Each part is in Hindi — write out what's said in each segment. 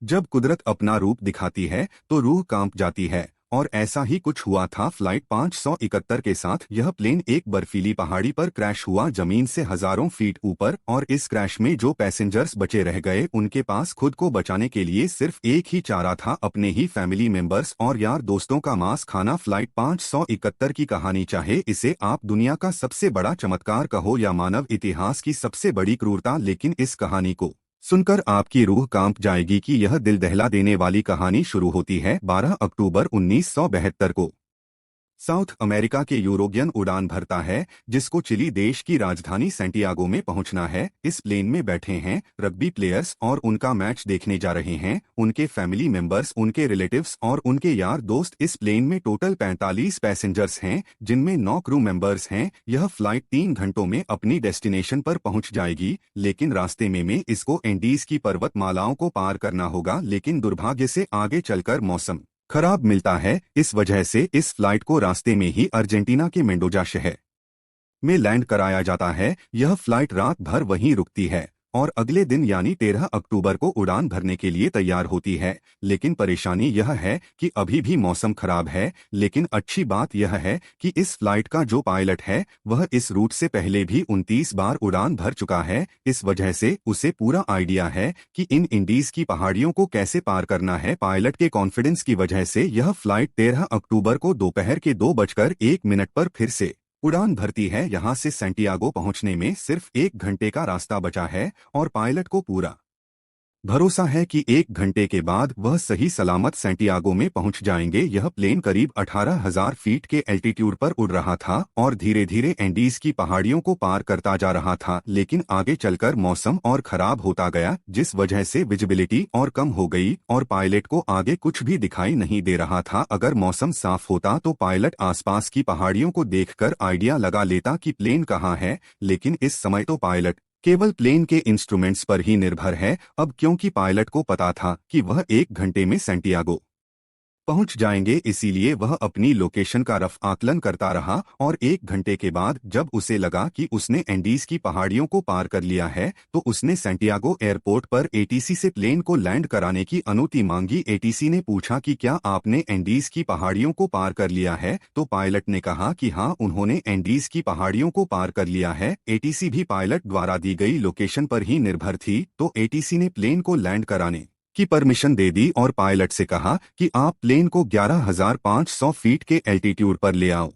जब कुदरत अपना रूप दिखाती है तो रूह कांप जाती है। और ऐसा ही कुछ हुआ था फ्लाइट 571 के साथ। यह प्लेन एक बर्फीली पहाड़ी पर क्रैश हुआ, जमीन से हजारों फीट ऊपर। और इस क्रैश में जो पैसेंजर्स बचे रह गए उनके पास खुद को बचाने के लिए सिर्फ एक ही चारा था, अपने ही फैमिली मेंबर्स और यार दोस्तों का मांस खाना। फ्लाइट 571 की कहानी, चाहे इसे आप दुनिया का सबसे बड़ा चमत्कार कहो या मानव इतिहास की सबसे बड़ी क्रूरता, लेकिन इस कहानी को सुनकर आपकी रूह कांप जाएगी कि यह दिल दहला देने वाली कहानी शुरू होती है 12 अक्टूबर 1972 को। साउथ अमेरिका के यूरोगियन उड़ान भरता है जिसको चिली देश की राजधानी सैंटियागो में पहुंचना है। इस प्लेन में बैठे हैं रग्बी प्लेयर्स और उनका मैच देखने जा रहे हैं उनके फैमिली मेंबर्स, उनके रिलेटिव्स और उनके यार दोस्त। इस प्लेन में टोटल 45 पैसेंजर्स हैं जिनमें 9 क्रू मेंबर्स हैं। यह फ्लाइट 3 घंटों में अपनी डेस्टिनेशन पर पहुंच जाएगी, लेकिन रास्ते में इसको एंडीज की पर्वतमालाओं को पार करना होगा। लेकिन दुर्भाग्य से आगे चलकर मौसम खराब मिलता है। इस वजह से इस फ्लाइट को रास्ते में ही अर्जेंटीना के मेंडोजा शहर में लैंड कराया जाता है। यह फ्लाइट रात भर वहीं रुकती है और अगले दिन यानी 13 अक्टूबर को उड़ान भरने के लिए तैयार होती है। लेकिन परेशानी यह है कि अभी भी मौसम खराब है। लेकिन अच्छी बात यह है कि इस फ्लाइट का जो पायलट है वह इस रूट से पहले भी 29 बार उड़ान भर चुका है। इस वजह से उसे पूरा आइडिया है कि इन इंडीज की पहाड़ियों को कैसे पार करना है। पायलट के कॉन्फिडेंस की वजह से यह फ्लाइट 13 अक्टूबर को दोपहर के 2:01 पर फिर से उड़ान भरती है। यहां से सैंटियागो पहुंचने में सिर्फ 1 घंटे का रास्ता बचा है और पायलट को पूरा भरोसा है कि 1 घंटे के बाद वह सही सलामत सैंटियागो में पहुंच जाएंगे। यह प्लेन करीब 18,000 फीट के एल्टीट्यूड पर उड़ रहा था और धीरे धीरे एंडीज की पहाड़ियों को पार करता जा रहा था। लेकिन आगे चलकर मौसम और खराब होता गया, जिस वजह से विजिबिलिटी और कम हो गई और पायलट को आगे कुछ भी दिखाई नहीं दे रहा था। अगर मौसम साफ होता तो पायलट आसपास की पहाड़ियों को देखकर आइडिया लगा लेता कि प्लेन कहाँ है। लेकिन इस समय तो पायलट केवल प्लेन के इंस्ट्रूमेंट्स पर ही निर्भर है अब, क्योंकि पायलट को पता था कि वह 1 घंटे में सैंटियागो पहुंच जाएंगे। इसीलिए वह अपनी लोकेशन का रफ आकलन करता रहा और 1 घंटे के बाद जब उसे लगा कि उसने एंडीज की पहाड़ियों को पार कर लिया है तो उसने सैंटियागो एयरपोर्ट पर एटीसी से प्लेन को लैंड कराने की अनुमति मांगी। एटीसी ने पूछा कि क्या आपने एंडीज की पहाड़ियों को पार कर लिया है, तो पायलट ने कहा कि हाँ, उन्होंने एंडीज की पहाड़ियों को पार कर लिया है। एटीसी भी पायलट द्वारा दी गई लोकेशन पर ही निर्भर थी, तो एटीसी ने प्लेन को लैंड कराने की परमिशन दे दी और पायलट से कहा कि आप प्लेन को 11,500 फीट के एल्टीट्यूड पर ले आओ।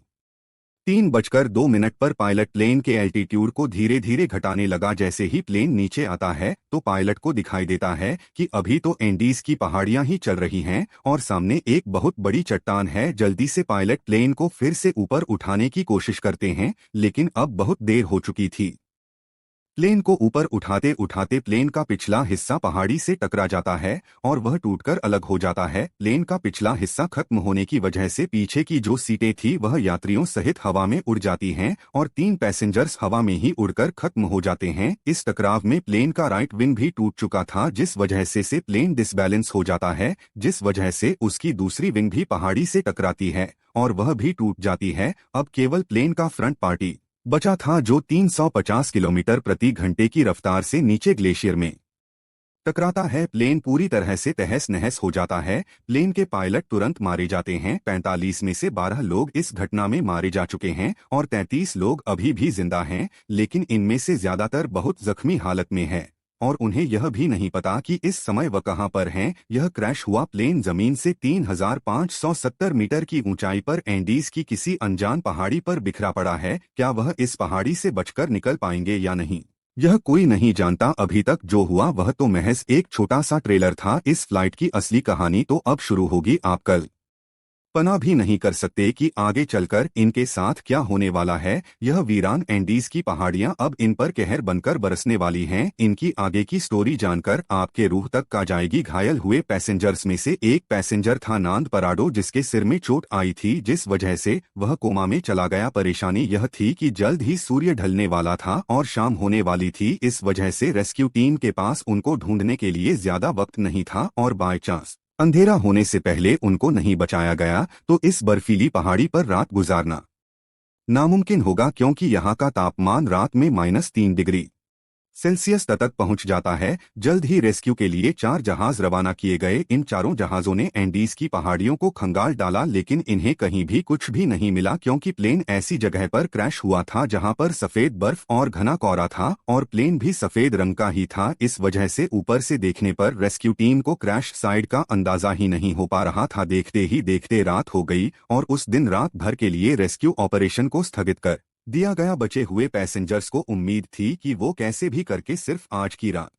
3:02 पर पायलट प्लेन के एल्टीट्यूड को धीरे धीरे घटाने लगा। जैसे ही प्लेन नीचे आता है तो पायलट को दिखाई देता है कि अभी तो एंडीज की पहाड़ियां ही चल रही हैं और सामने एक बहुत बड़ी चट्टान है। जल्दी से पायलट प्लेन को फिर से ऊपर उठाने की कोशिश करते हैं, लेकिन अब बहुत देर हो चुकी थी। प्लेन को ऊपर उठाते उठाते प्लेन का पिछला हिस्सा पहाड़ी से टकरा जाता है और वह टूटकर अलग हो जाता है। प्लेन का पिछला हिस्सा खत्म होने की वजह से पीछे की जो सीटें थी वह यात्रियों सहित हवा में उड़ जाती हैं और 3 पैसेंजर्स हवा में ही उड़कर खत्म हो जाते हैं। इस टकराव में प्लेन का राइट विंग भी टूट चुका था, जिस वजह से प्लेन डिसबैलेंस हो जाता है, जिस वजह से उसकी दूसरी विंग भी पहाड़ी से टकराती है और वह भी टूट जाती है। अब केवल प्लेन का फ्रंट पार्टी बचा था जो 350 किलोमीटर प्रति घंटे की रफ्तार से नीचे ग्लेशियर में टकराता है। प्लेन पूरी तरह से तहस नहस हो जाता है। प्लेन के पायलट तुरंत मारे जाते हैं। 45 में से 12 लोग इस घटना में मारे जा चुके हैं और 33 लोग अभी भी जिंदा हैं, लेकिन इनमें से ज्यादातर बहुत जख्मी हालत में है और उन्हें यह भी नहीं पता कि इस समय वह कहां पर हैं। यह क्रैश हुआ प्लेन जमीन से 3,570 मीटर की ऊंचाई पर एंडीज की किसी अनजान पहाड़ी पर बिखरा पड़ा है। क्या वह इस पहाड़ी से बचकर निकल पाएंगे या नहीं, यह कोई नहीं जानता। अभी तक जो हुआ वह तो महज एक छोटा सा ट्रेलर था। इस फ्लाइट की असली कहानी तो अब शुरू होगी। आप कल पना भी नहीं कर सकते कि आगे चलकर इनके साथ क्या होने वाला है। यह वीरान एंडीज की पहाड़ियां अब इन पर कहर बनकर बरसने वाली हैं। इनकी आगे की स्टोरी जानकर आपके रूह तक का जाएगी। घायल हुए पैसेंजर्स में से एक पैसेंजर था नांद पराडो, जिसके सिर में चोट आई थी, जिस वजह से वह कोमा में चला गया। परेशानी यह थी कि जल्द ही सूर्य ढलने वाला था और शाम होने वाली थी। इस वजह से रेस्क्यू टीम के पास उनको ढूंढने के लिए ज्यादा वक्त नहीं था और बाय चांस अंधेरा होने से पहले उनको नहीं बचाया गया तो इस बर्फीली पहाड़ी पर रात गुजारना नामुमकिन होगा, क्योंकि यहाँ का तापमान रात में -3 डिग्री सेल्सियस तक पहुंच जाता है। जल्द ही रेस्क्यू के लिए 4 जहाज रवाना किए गए। इन चारों जहाजों ने एंडीज की पहाड़ियों को खंगाल डाला, लेकिन इन्हें कहीं भी कुछ भी नहीं मिला, क्योंकि प्लेन ऐसी जगह पर क्रैश हुआ था जहां पर सफेद बर्फ और घना कोहरा था और प्लेन भी सफेद रंग का ही था। इस वजह से ऊपर से देखने पर रेस्क्यू टीम को क्रैश साइट का अंदाजा ही नहीं हो पा रहा था। देखते ही देखते रात हो गई और उस दिन रात भर के लिए रेस्क्यू ऑपरेशन को स्थगित कर दिया गया। बचे हुए पैसेंजर्स को उम्मीद थी कि वो कैसे भी करके सिर्फ आज की रात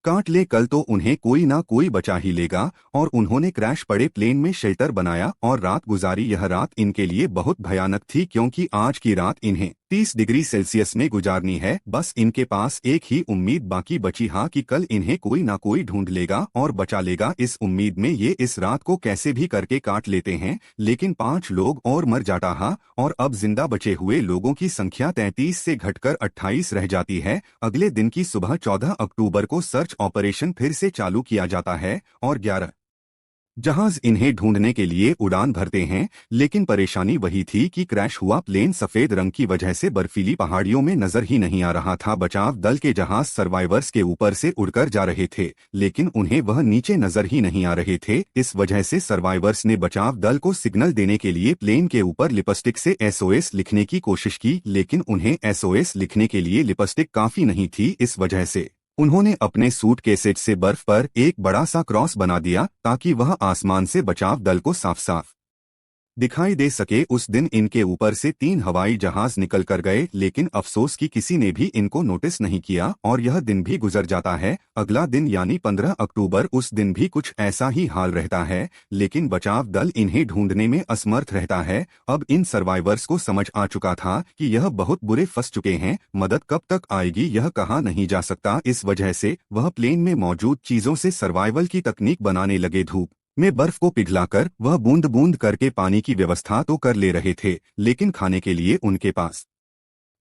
काट ले, कल तो उन्हें कोई ना कोई बचा ही लेगा। और उन्होंने क्रैश पड़े प्लेन में शेल्टर बनाया और रात गुजारी। यह रात इनके लिए बहुत भयानक थी, क्योंकि आज की रात इन्हें 30 डिग्री सेल्सियस में गुजारनी है। बस इनके पास एक ही उम्मीद बाकी बची हा कि कल इन्हें कोई ना कोई ढूंढ लेगा और बचा लेगा। इस उम्मीद में ये इस रात को कैसे भी करके काट लेते हैं, लेकिन 5 लोग और मर जाता हा और अब जिंदा बचे हुए लोगों की संख्या 33 से घटकर 28 रह जाती है। अगले दिन की सुबह 14 अक्टूबर को सर्च ऑपरेशन फिर से चालू किया जाता है और 11 जहाज इन्हें ढूंढने के लिए उड़ान भरते हैं। लेकिन परेशानी वही थी कि क्रैश हुआ प्लेन सफेद रंग की वजह से बर्फीली पहाड़ियों में नजर ही नहीं आ रहा था। बचाव दल के जहाज सर्वाइवर्स के ऊपर से उड़कर जा रहे थे, लेकिन उन्हें वह नीचे नजर ही नहीं आ रहे थे। इस वजह से सर्वाइवर्स ने बचाव दल को सिग्नल देने के लिए प्लेन के ऊपर लिपस्टिक से SOS लिखने की कोशिश की, लेकिन उन्हें SOS लिखने के लिए लिपस्टिक काफी नहीं थी। इस वजह से उन्होंने अपने सूटकेसेज से बर्फ पर एक बड़ा सा क्रॉस बना दिया, ताकि वह आसमान से बचाव दल को साफ साफ दिखाई दे सके। उस दिन इनके ऊपर से 3 हवाई जहाज निकल कर गए, लेकिन अफसोस कि किसी ने भी इनको नोटिस नहीं किया और यह दिन भी गुजर जाता है। अगला दिन यानी 15 अक्टूबर, उस दिन भी कुछ ऐसा ही हाल रहता है, लेकिन बचाव दल इन्हें ढूंढने में असमर्थ रहता है। अब इन सर्वाइवर्स को समझ आ चुका था कि यह बहुत बुरे फंस चुके हैं। मदद कब तक आएगी यह कहा नहीं जा सकता। इस वजह से वह प्लेन में मौजूद चीजों से सर्वाइवल की तकनीक बनाने लगे। धूप में बर्फ को पिघलाकर वह बूंद बूंद करके पानी की व्यवस्था तो कर ले रहे थे, लेकिन खाने के लिए उनके पास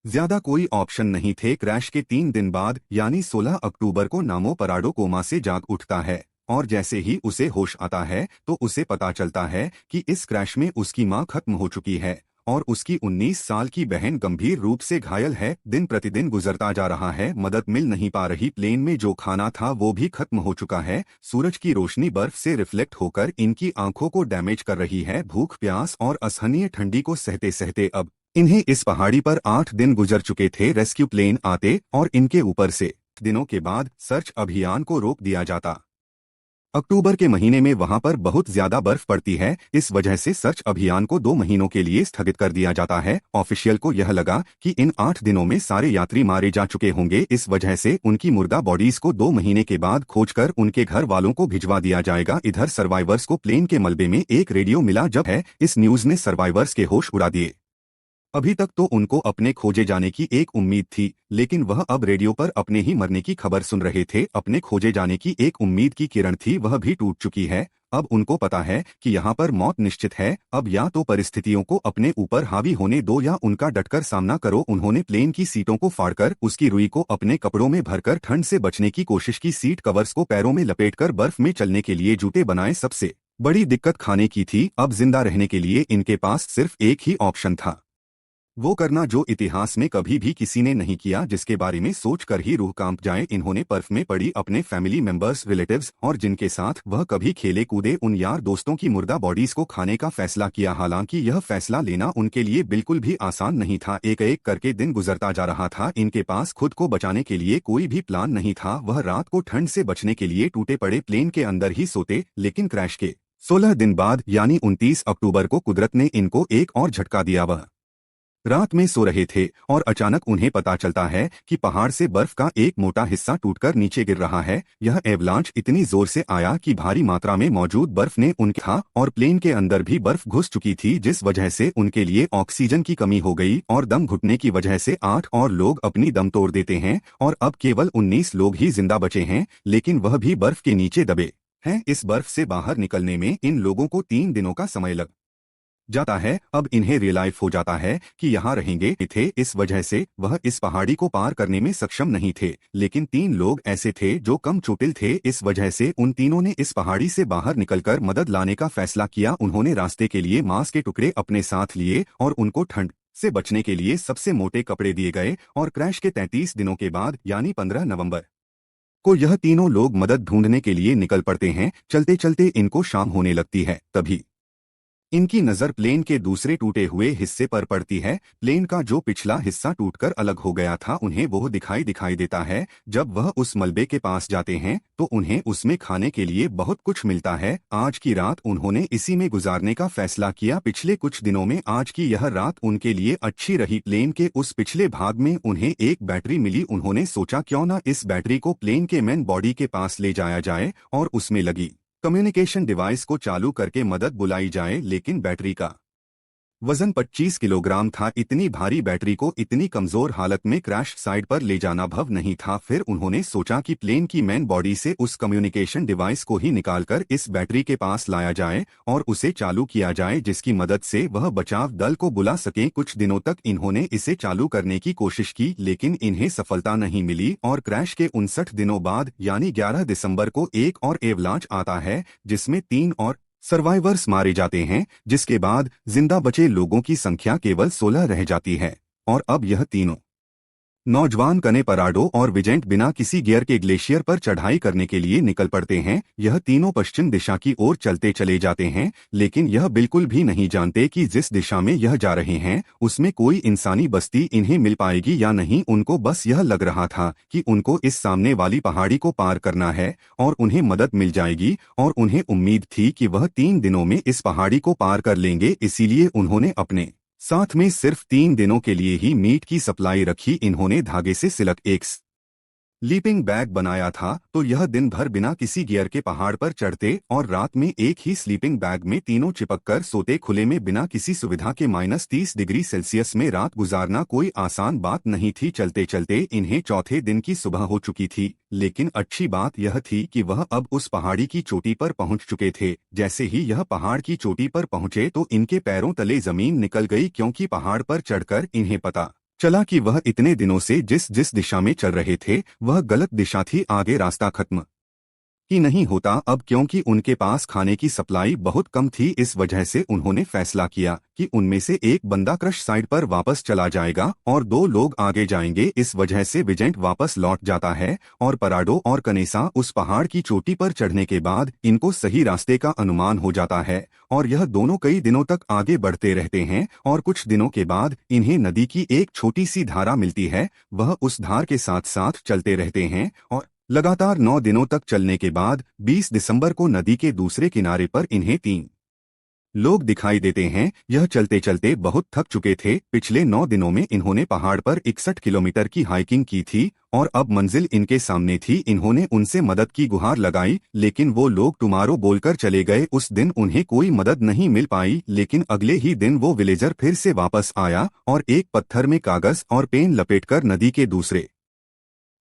ज्यादा कोई ऑप्शन नहीं थे। क्रैश के 3 दिन बाद यानी 16 अक्टूबर को नामो पराडो कोमा से जाग उठता है और जैसे ही उसे होश आता है तो उसे पता चलता है कि इस क्रैश में उसकी मां खत्म हो चुकी है और उसकी 19 साल की बहन गंभीर रूप से घायल है। दिन प्रतिदिन गुजरता जा रहा है, मदद मिल नहीं पा रही। प्लेन में जो खाना था वो भी खत्म हो चुका है। सूरज की रोशनी बर्फ से रिफ्लेक्ट होकर इनकी आंखों को डैमेज कर रही है। भूख प्यास और असहनीय ठंडी को सहते सहते अब इन्हें इस पहाड़ी पर 8 दिन गुजर चुके थे। रेस्क्यू प्लेन आते और इनके ऊपर से दिनों के बाद सर्च अभियान को रोक दिया जाता। अक्टूबर के महीने में वहां पर बहुत ज्यादा बर्फ पड़ती है, इस वजह से सर्च अभियान को 2 महीनों के लिए स्थगित कर दिया जाता है। ऑफिशियल को यह लगा कि इन 8 दिनों में सारे यात्री मारे जा चुके होंगे, इस वजह से उनकी मुर्दा बॉडीज को 2 महीने के बाद खोजकर उनके घर वालों को भिजवा दिया जाएगा। इधर सर्वाइवर्स को प्लेन के मलबे में एक रेडियो मिला। जब है इस न्यूज ने सर्वाइवर्स के होश उड़ा दिए। अभी तक तो उनको अपने खोजे जाने की एक उम्मीद थी, लेकिन वह अब रेडियो पर अपने ही मरने की खबर सुन रहे थे। अपने खोजे जाने की एक उम्मीद की किरण थी, वह भी टूट चुकी है। अब उनको पता है कि यहाँ पर मौत निश्चित है। अब या तो परिस्थितियों को अपने ऊपर हावी होने दो या उनका डटकर सामना करो। उन्होंने प्लेन की सीटों को फाड़कर उसकी रुई को अपने कपड़ों में भरकर ठंड से बचने की कोशिश की। सीट कवर्स को पैरों में लपेटकर बर्फ में चलने के लिए जूते बनाए। सबसे बड़ी दिक्कत खाने की थी। अब जिंदा रहने के लिए इनके पास सिर्फ एक ही ऑप्शन था, वो करना जो इतिहास में कभी भी किसी ने नहीं किया, जिसके बारे में सोचकर ही रूह कांप जाए। इन्होंने बर्फ में पड़ी अपने फैमिली मेंबर्स, रिलेटिव्स और जिनके साथ वह कभी खेले कूदे उन यार दोस्तों की मुर्दा बॉडीज को खाने का फैसला किया। हालांकि यह फैसला लेना उनके लिए बिल्कुल भी आसान नहीं था। एक एक करके दिन गुजरता जा रहा था। इनके पास खुद को बचाने के लिए कोई भी प्लान नहीं था। वह रात को ठंड से बचने के लिए टूटे पड़े प्लेन के अंदर ही सोते। लेकिन क्रैश के 16 दिन बाद यानी 29 अक्टूबर को कुदरत ने इनको एक और झटका दिया। वह रात में सो रहे थे और अचानक उन्हें पता चलता है कि पहाड़ से बर्फ का एक मोटा हिस्सा टूटकर नीचे गिर रहा है। यह एवलांच इतनी जोर से आया कि भारी मात्रा में मौजूद बर्फ ने उनके था और प्लेन के अंदर भी बर्फ घुस चुकी थी, जिस वजह से उनके लिए ऑक्सीजन की कमी हो गई और दम घुटने की वजह से 8 और लोग अपनी दम तोड़ देते हैं और अब केवल 19 लोग ही जिंदा बचे हैं, लेकिन वह भी बर्फ के नीचे दबे हैं। इस बर्फ से बाहर निकलने में इन लोगों को 3 दिनों का समय लग जाता है। अब इन्हें रियलाइज हो जाता है कि यहाँ रहेंगे थे, इस वजह से वह इस पहाड़ी को पार करने में सक्षम नहीं थे। लेकिन 3 लोग ऐसे थे जो कम चोटिल थे, इस वजह से उन तीनों ने इस पहाड़ी से बाहर निकलकर मदद लाने का फैसला किया। उन्होंने रास्ते के लिए मांस के टुकड़े अपने साथ लिए और उनको ठंड से बचने के लिए सबसे मोटे कपड़े दिए गए और क्रैश के 33 दिनों के बाद यानी 15 नवंबर को यह तीनों लोग मदद ढूंढने के लिए निकल पड़ते हैं। चलते चलते इनको शाम होने लगती है। तभी इनकी नज़र प्लेन के दूसरे टूटे हुए हिस्से पर पड़ती है। प्लेन का जो पिछला हिस्सा टूटकर अलग हो गया था उन्हें वो दिखाई देता है। जब वह उस मलबे के पास जाते हैं तो उन्हें उसमें खाने के लिए बहुत कुछ मिलता है। आज की रात उन्होंने इसी में गुजारने का फैसला किया। पिछले कुछ दिनों में आज की यह रात उनके लिए अच्छी रही। प्लेन के उस पिछले भाग में उन्हें एक बैटरी मिली। उन्होंने सोचा क्यों न इस बैटरी को प्लेन के मेन बॉडी के पास ले जाया जाए और उसमें लगी कम्युनिकेशन डिवाइस को चालू करके मदद बुलाई जाए। लेकिन बैटरी का वजन 25 किलोग्राम था। इतनी भारी बैटरी को इतनी कमजोर हालत में क्रैश साइट पर ले जाना भव नहीं था। फिर उन्होंने सोचा कि प्लेन की मेन बॉडी से उस कम्युनिकेशन डिवाइस को ही निकालकर इस बैटरी के पास लाया जाए और उसे चालू किया जाए, जिसकी मदद से वह बचाव दल को बुला सकें। कुछ दिनों तक इन्होंने इसे चालू करने की कोशिश की लेकिन इन्हें सफलता नहीं मिली और क्रैश के 59 दिनों बाद यानी 11 दिसंबर को एक और एवलांच आता है जिसमें 3 और सर्वाइवर्स मारे जाते हैं, जिसके बाद जिंदा बचे लोगों की संख्या केवल 16 रह जाती है। और अब यह तीनों नौजवान कने पराडो और विजेंट बिना किसी गियर के ग्लेशियर पर चढ़ाई करने के लिए निकल पड़ते हैं। यह तीनों पश्चिम दिशा की ओर चलते चले जाते हैं लेकिन यह बिल्कुल भी नहीं जानते कि जिस दिशा में यह जा रहे हैं उसमें कोई इंसानी बस्ती इन्हें मिल पाएगी या नहीं। उनको बस यह लग रहा था कि उनको इस सामने वाली पहाड़ी को पार करना है और उन्हें मदद मिल जाएगी और उन्हें उम्मीद थी कि वह 3 दिनों में इस पहाड़ी को पार कर लेंगे। इसीलिए उन्होंने अपने साथ में सिर्फ 3 दिनों के लिए ही मीट की सप्लाई रखी। इन्होंने धागे से सिलक एक स्लीपिंग बैग बनाया था तो यह दिन भर बिना किसी गियर के पहाड़ पर चढ़ते और रात में एक ही स्लीपिंग बैग में तीनों चिपककर सोते। खुले में बिना किसी सुविधा के -30 डिग्री सेल्सियस में रात गुजारना कोई आसान बात नहीं थी। चलते चलते इन्हें चौथे दिन की सुबह हो चुकी थी लेकिन अच्छी बात यह थी कि वह अब उस पहाड़ी की चोटी पर पहुंच चुके थे। जैसे ही यह पहाड़ की चोटी पर पहुंचे तो इनके पैरों तले जमीन निकल गई क्योंकि पहाड़ पर चढ़कर इन्हें पता चला कि वह इतने दिनों से जिस दिशा में चल रहे थे वह गलत दिशा थी। आगे रास्ता खत्म ही नहीं होता अब क्योंकि उनके पास खाने की सप्लाई बहुत कम थी। इस वजह से उन्होंने फैसला किया कि उनमें से एक बंदा क्रश साइड पर वापस चला जाएगा और 2 लोग आगे जाएंगे। इस वजह से विजेंट वापस लौट जाता है और पराडो और कनेसा उस पहाड़ की चोटी पर चढ़ने के बाद इनको सही रास्ते का अनुमान हो जाता है और यह दोनों कई दिनों तक आगे बढ़ते रहते हैं। और कुछ दिनों के बाद इन्हें नदी की एक छोटी सी धारा मिलती है। वह उस धार के साथ साथ चलते रहते हैं और लगातार 9 दिनों तक चलने के बाद 20 दिसंबर को नदी के दूसरे किनारे पर इन्हें 3 लोग दिखाई देते हैं। यह चलते चलते बहुत थक चुके थे। पिछले 9 दिनों में इन्होंने पहाड़ पर 61 किलोमीटर की हाइकिंग की थी और अब मंजिल इनके सामने थी। इन्होंने उनसे मदद की गुहार लगाई लेकिन वो लोग टुमारो बोलकर चले गए। उस दिन उन्हें कोई मदद नहीं मिल पाई लेकिन अगले ही दिन वो विलेजर फिर से वापस आया और एक पत्थर में कागज और पेन लपेटकर नदी के दूसरे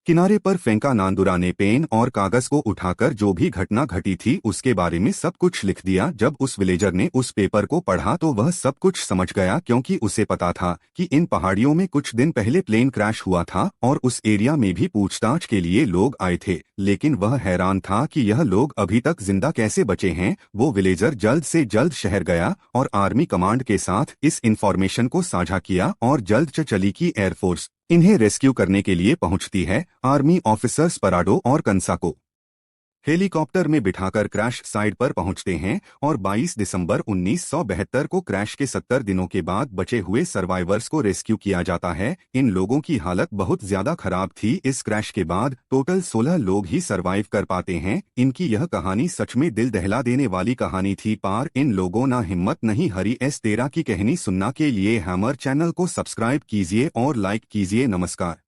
किनारे पर फेंका। नांदुरा ने पेन और कागज को उठाकर जो भी घटना घटी थी उसके बारे में सब कुछ लिख दिया। जब उस विलेजर ने उस पेपर को पढ़ा तो वह सब कुछ समझ गया क्योंकि उसे पता था कि इन पहाड़ियों में कुछ दिन पहले प्लेन क्रैश हुआ था और उस एरिया में भी पूछताछ के लिए लोग आए थे। लेकिन वह हैरान था कि यह लोग अभी तक जिंदा कैसे बचे हैं। वो विलेजर जल्द से जल्द शहर गया और आर्मी कमांड के साथ इस इंफॉर्मेशन को साझा किया और जल्द चली की एयरफोर्स इन्हें रेस्क्यू करने के लिए पहुंचती है। आर्मी ऑफिसर्स पराडो और कंसा को हेलीकॉप्टर में बिठाकर क्रैश साइट पर पहुंचते हैं और 22 दिसंबर 1972 को क्रैश के 70 दिनों के बाद बचे हुए सर्वाइवर्स को रेस्क्यू किया जाता है। इन लोगों की हालत बहुत ज्यादा खराब थी। इस क्रैश के बाद टोटल 16 लोग ही सर्वाइव कर पाते हैं। इनकी यह कहानी सच में दिल दहला देने वाली कहानी थी। पार इन लोगों ना हिम्मत नहीं हरी। S13 की कहानी सुनना के लिए हैमर चैनल को सब्सक्राइब कीजिए और लाइक कीजिए। नमस्कार।